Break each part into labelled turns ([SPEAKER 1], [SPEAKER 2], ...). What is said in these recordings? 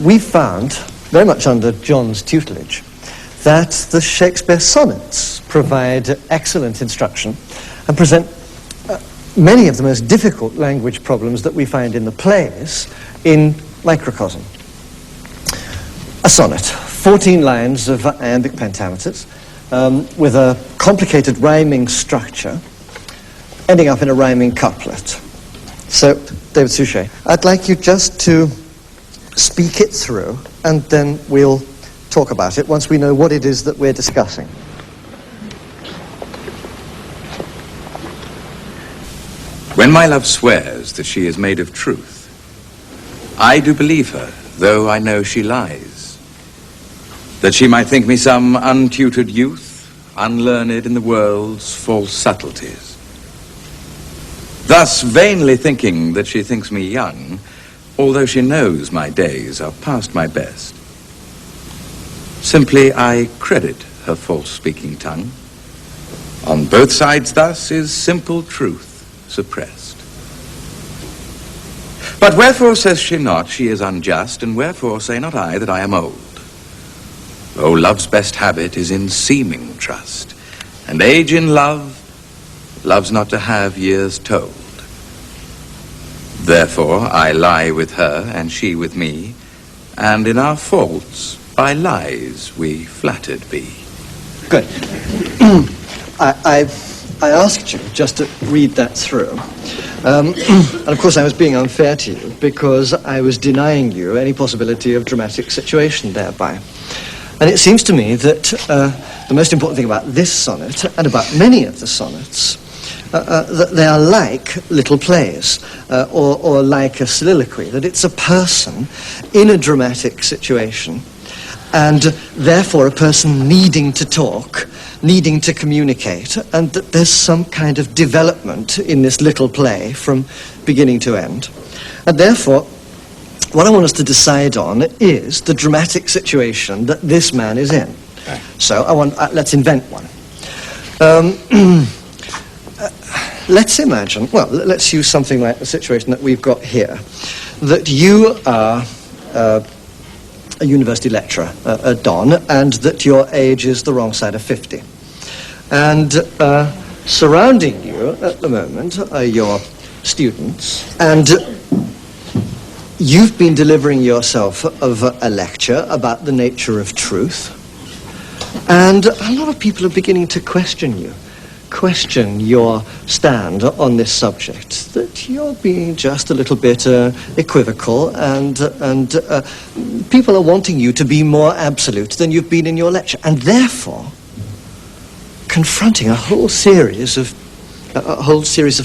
[SPEAKER 1] we found, very much under John's tutelage, that the Shakespeare sonnets provide excellent instruction and present many of the most difficult language problems that we find in the plays in microcosm. A sonnet, 14 lines of iambic pentameters, with a complicated rhyming structure, ending up in a rhyming couplet. So, David Suchet, I'd like you just to speak it through, and then we'll talk about it once we know what it is that we're discussing.
[SPEAKER 2] When my love swears that she is made of truth, I do believe her, though I know she lies, that she might think me some untutored youth, unlearned in the world's false subtleties. Thus vainly thinking that she thinks me young, although she knows my days are past my best. Simply I credit her false-speaking tongue. On both sides thus is simple truth suppressed. But wherefore says she not she is unjust, and wherefore say not I that I am old? Oh, love's best habit is in seeming trust, and age in love loves not to have years told. Therefore I lie with her, and she with me, and in our faults by lies we flattered be.
[SPEAKER 1] Good. I asked you just to read that through. And of course I was being unfair to you because I was denying you any possibility of dramatic situation thereby. And it seems to me that the most important thing about this sonnet and about many of the sonnets that they are like little plays or like a soliloquy, that it's a person in a dramatic situation and therefore a person needing to talk, needing to communicate, and that there's some kind of development in this little play from beginning to end. And therefore, what I want us to decide on is the dramatic situation that this man is in. Okay. So let's invent one. Let's imagine, well, let's use something like the situation that we've got here, that you are a university lecturer, a Don, and that your age is the wrong side of 50. And surrounding you at the moment are your students, and you've been delivering yourself of a lecture about the nature of truth, and a lot of people are beginning to question your stand on this subject, that you're being just a little bit equivocal, and people are wanting you to be more absolute than you've been in your lecture, and therefore confronting a whole series of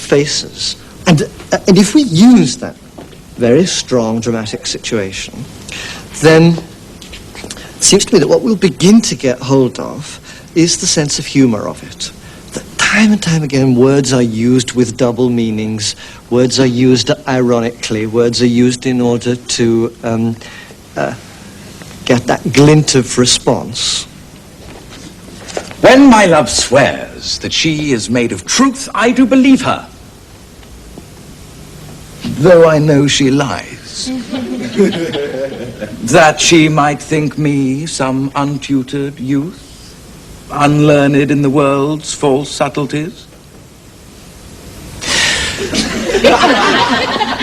[SPEAKER 1] faces. And if we use that very strong dramatic situation, then it seems to me that what we'll begin to get hold of is the sense of humor of it. That time and time again words are used with double meanings, words are used ironically, words are used in order to get that glint of response.
[SPEAKER 2] When my love swears that she is made of truth, I do believe her, though I know she lies. That she might think me some untutored youth, unlearned in the world's false subtleties.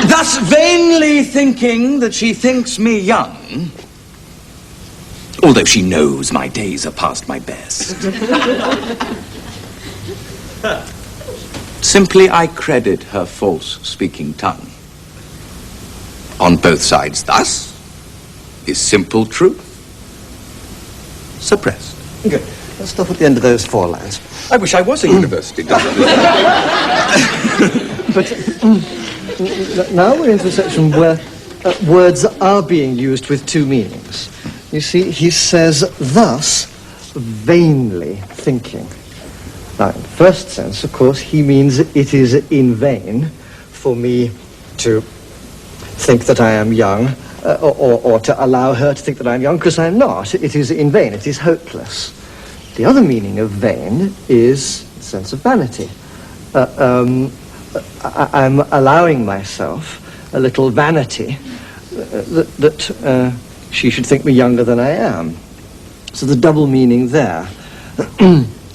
[SPEAKER 2] Thus vainly thinking that she thinks me young, although she knows my days are past my best. Simply I credit her false-speaking tongue. On both sides thus is simple truth suppressed.
[SPEAKER 1] Good. Let's stop at the end of those 4 lines.
[SPEAKER 2] I wish I was a university doctor.
[SPEAKER 1] But now we're into a section where words are being used with 2 meanings. You see, he says, thus, vainly thinking. Now, in the first sense, of course, he means it is in vain for me to think that I am young, or to allow her to think that I'm young, because I'm not. It is in vain. It is hopeless. The other meaning of vain is the sense of vanity. I'm allowing myself a little vanity that she should think me younger than I am. So the double meaning there.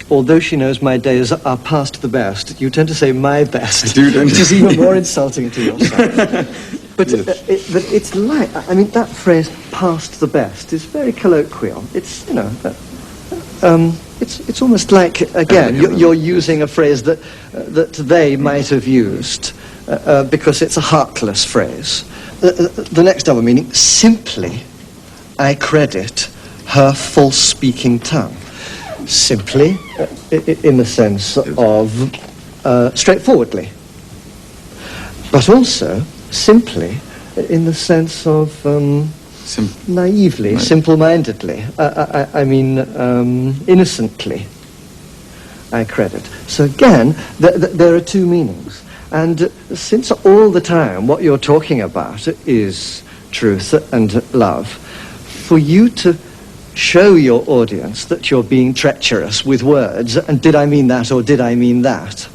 [SPEAKER 1] Although she knows my days are past the best, you tend to say my best, which is even more insulting to yourself. But, but it's like, I mean, that phrase, past the best, is very colloquial. It's, you know, it's almost like, again, you're using a phrase that they might have used because it's a heartless phrase. The next double meaning, simply, I credit her false-speaking tongue. Simply, in the sense of straightforwardly, but also simply in the sense of naively, right. Simple-mindedly. I mean, innocently, I credit. So again, there are two meanings. And since all the time what you're talking about is truth and love, for you to show your audience that you're being treacherous with words, and did I mean that or did I mean that,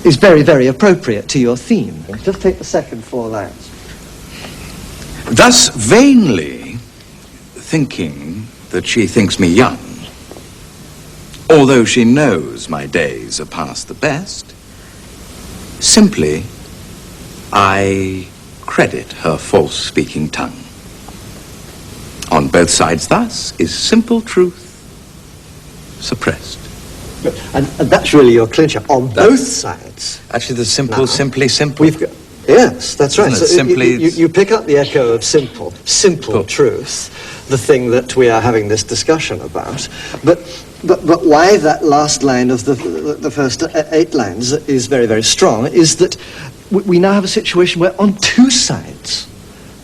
[SPEAKER 1] is very, very appropriate to your theme. Just take the second 4 lines.
[SPEAKER 2] Thus vainly thinking that she thinks me young, although she knows my days are past the best, simply I credit her false-speaking tongue. On both sides thus is simple truth suppressed.
[SPEAKER 1] And that's really your clincher, on both sides.
[SPEAKER 2] Actually, the simple, now, simply simple.
[SPEAKER 1] We've got, yes, that's right. So
[SPEAKER 2] simply,
[SPEAKER 1] you pick up the echo of simple truth, the thing that we are having this discussion about. But why that last line of the first 8 lines is very, very strong is that we now have a situation where on 2 sides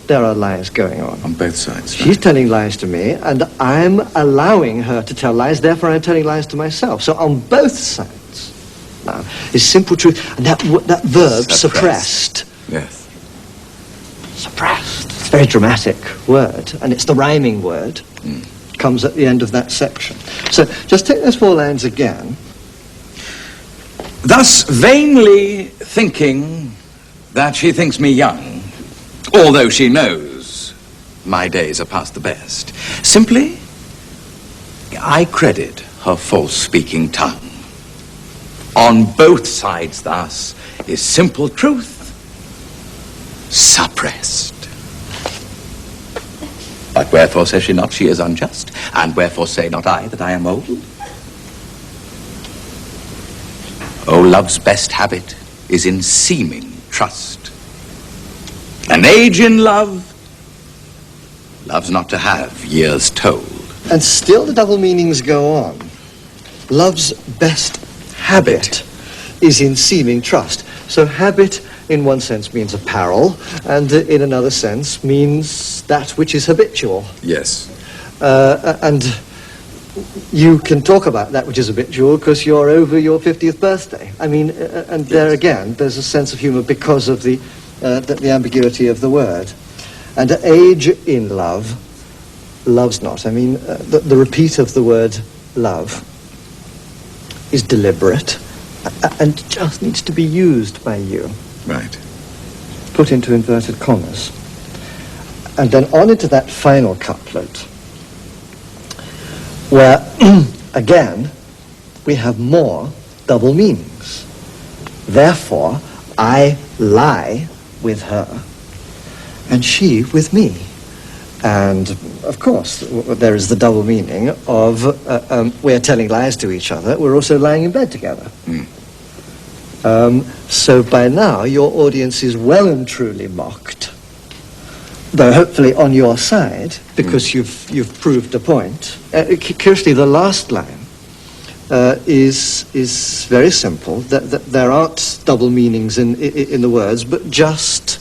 [SPEAKER 1] there are lies going on.
[SPEAKER 2] On both sides.
[SPEAKER 1] She's telling lies to me, and I'm allowing her to tell lies, therefore I'm telling lies to myself. So on both sides now is simple truth, and that verb, suppressed.
[SPEAKER 2] Yes.
[SPEAKER 1] Suppressed. It's a very dramatic word, and it's the rhyming word. Comes at the end of that section. So just take those 4 lines again.
[SPEAKER 2] Thus vainly thinking that she thinks me young, although she knows my days are past the best, simply I credit her false-speaking tongue. On both sides thus is simple truth suppressed. But wherefore says she not she is unjust? And wherefore say not I that I am old? Oh, love's best habit is in seeming trust. An age in love loves not to have years told.
[SPEAKER 1] And still the double meanings go on. Love's best habit is in seeming trust. So habit in one sense means apparel, and in another sense means that which is habitual.
[SPEAKER 2] Yes.
[SPEAKER 1] And you can talk about that which is habitual because you're over your 50th birthday. I mean, and there again, there's a sense of humor because of the ambiguity of the word. And age in love, loves not. I mean, the repeat of the word love is deliberate and just needs to be used by you.
[SPEAKER 2] Right.
[SPEAKER 1] Put into inverted commas. And then on into that final couplet, where, again, we have more double meanings. Therefore, I lie with her, and she with me. And, of course, there is the double meaning of we're telling lies to each other, we're also lying in bed together. So by now, your audience is well and truly mocked, though hopefully on your side, because you've proved a point. Curiously, the last line is very simple. That there aren't double meanings in the words, but just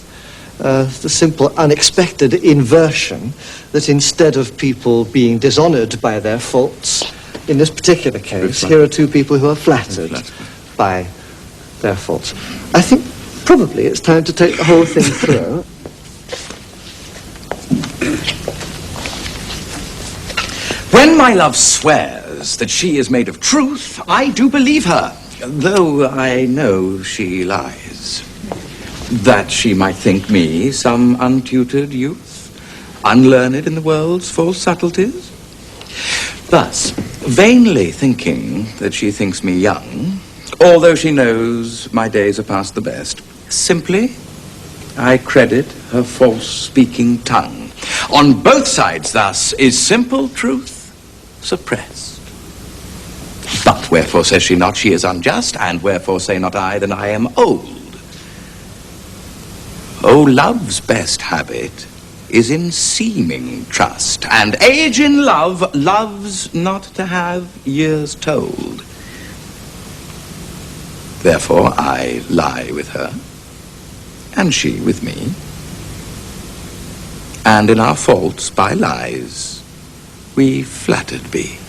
[SPEAKER 1] the simple, unexpected inversion that instead of people being dishonored by their faults, in this particular case, here are 2 people who are flattered by their faults. I think probably it's time to take the whole thing through.
[SPEAKER 2] When my love swears that she is made of truth, I do believe her, though I know she lies. That she might think me some untutored youth, unlearned in the world's false subtleties. Thus, vainly thinking that she thinks me young, although she knows my days are past the best, simply I credit her false-speaking tongue. On both sides, thus, is simple truth suppressed. But wherefore says she not she is unjust, and wherefore say not I that I am old? Oh, love's best habit is in seeming trust, and age in love loves not to have years told. Therefore I lie with her, and she with me, and in our faults by lies we flattered be.